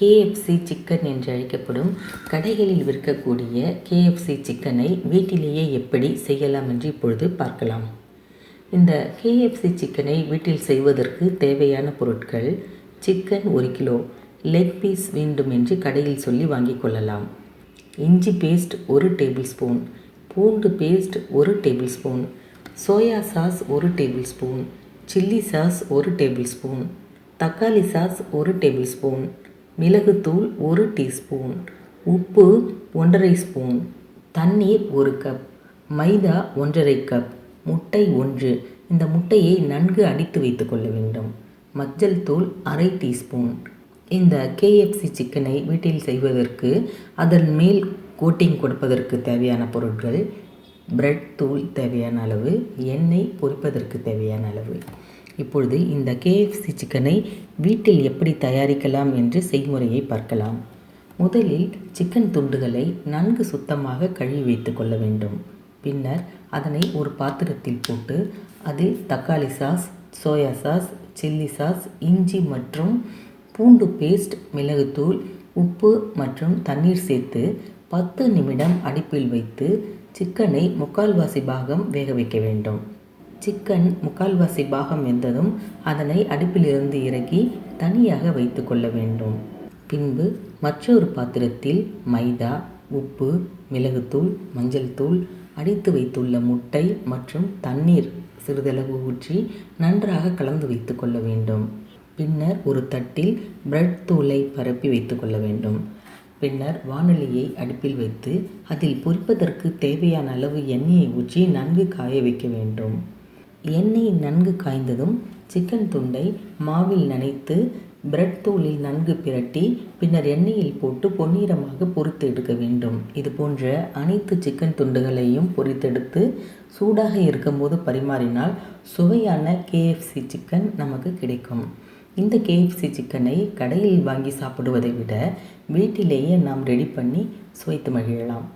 KFC chicken என்று அழைக்கப்படும் கடைகளில் விற்கக்கூடிய கேஎஃப்சி சிக்கனை வீட்டிலேயே எப்படி செய்யலாம் என்று இப்பொழுது பார்க்கலாம். இந்த கேஎஃப்சி சிக்கனை வீட்டில் செய்வதற்கு தேவையான பொருட்கள்: சிக்கன் 1 கிலோ, லெக் பீஸ் வேண்டும் என்று கடையில் சொல்லி வாங்கிக் கொள்ளலாம். இஞ்சி பேஸ்ட் 1 டேபிள் ஸ்பூன், பூண்டு paste 1 tablespoon, soya sauce 1 tablespoon, chilli sauce 1 tablespoon, தக்காளி சாஸ் 1 டேபிள் ஸ்பூன், மிளகுத்தூள் 1 டீஸ்பூன், உப்பு 1½ ஸ்பூன், தண்ணீர் 1 கப், மைதா 1½ கப், முட்டை 1. இந்த முட்டையை நன்கு அடித்து வைத்து கொள்ள வேண்டும். மஞ்சள் தூள் ½ டீஸ்பூன். இந்த கேஎஃப்சி சிக்கனை வீட்டில் செய்வதற்கு அதன் மேல் கோட்டிங் கொடுப்பதற்கு தேவையான பொருட்கள்: பிரெட் தூள் தேவையான அளவு, எண்ணெய் பொரிப்பதற்கு தேவையான அளவு. இப்பொழுது இந்த கேஎஃப்சி சிக்கனை வீட்டில் எப்படி தயாரிக்கலாம் என்று செய்முறையை பார்க்கலாம். முதலில் சிக்கன் துண்டுகளை நன்கு சுத்தமாக கழுவி வைத்து கொள்ள வேண்டும். பின்னர் அதனை ஒரு பாத்திரத்தில் போட்டு அதில் தக்காளி sauce, soya sauce, chilli sauce, இஞ்சி மற்றும் பூண்டு பேஸ்ட், மிளகுத்தூள், உப்பு மற்றும் தண்ணீர் சேர்த்து 10 நிமிடம் அடுப்பில் வைத்து சிக்கனை 3/4 பாகம் வேக வைக்க வேண்டும். சிக்கன் 3/4 பாகம் வெந்ததும் அதனை அடுப்பிலிருந்து இறக்கி தனியாக வைத்து கொள்ள வேண்டும். பின்பு மற்றொரு பாத்திரத்தில் மைதா, உப்பு, மிளகுத்தூள், மஞ்சள் தூள், அடித்து வைத்துள்ள முட்டை மற்றும் தண்ணீர் சிறிதளவு ஊற்றி நன்றாக கலந்து வைத்து கொள்ள வேண்டும். பின்னர் ஒரு தட்டில் பிரெட் தூளை பரப்பி வைத்து கொள்ள வேண்டும். பின்னர் வாணலியை அடுப்பில் வைத்து அதில் பொரிப்பதற்கு தேவையான அளவு எண்ணெயை ஊற்றி நன்கு காய வைக்க வேண்டும். எண்ணெய் நன்கு காய்ந்ததும் சிக்கன் துண்டை மாவில் நனைத்து பிரெட் தூளில் நன்கு பிரட்டி பின்னர் எண்ணெயில் போட்டு பொன்னிறமாக பொரித்து எடுக்க வேண்டும். இது போன்ற அனைத்து சிக்கன் துண்டுகளையும் பொரித்தெடுத்து சூடாக இருக்கும்போது பரிமாறினால் சுவையான கேஎஃப்சி சிக்கன் நமக்கு கிடைக்கும். இந்த கேஎஃப்சி சிக்கனை கடையில் வாங்கி சாப்பிடுவதை விட வீட்டிலேயே நாம் ரெடி பண்ணி சுவைத்து மகிழலாம்.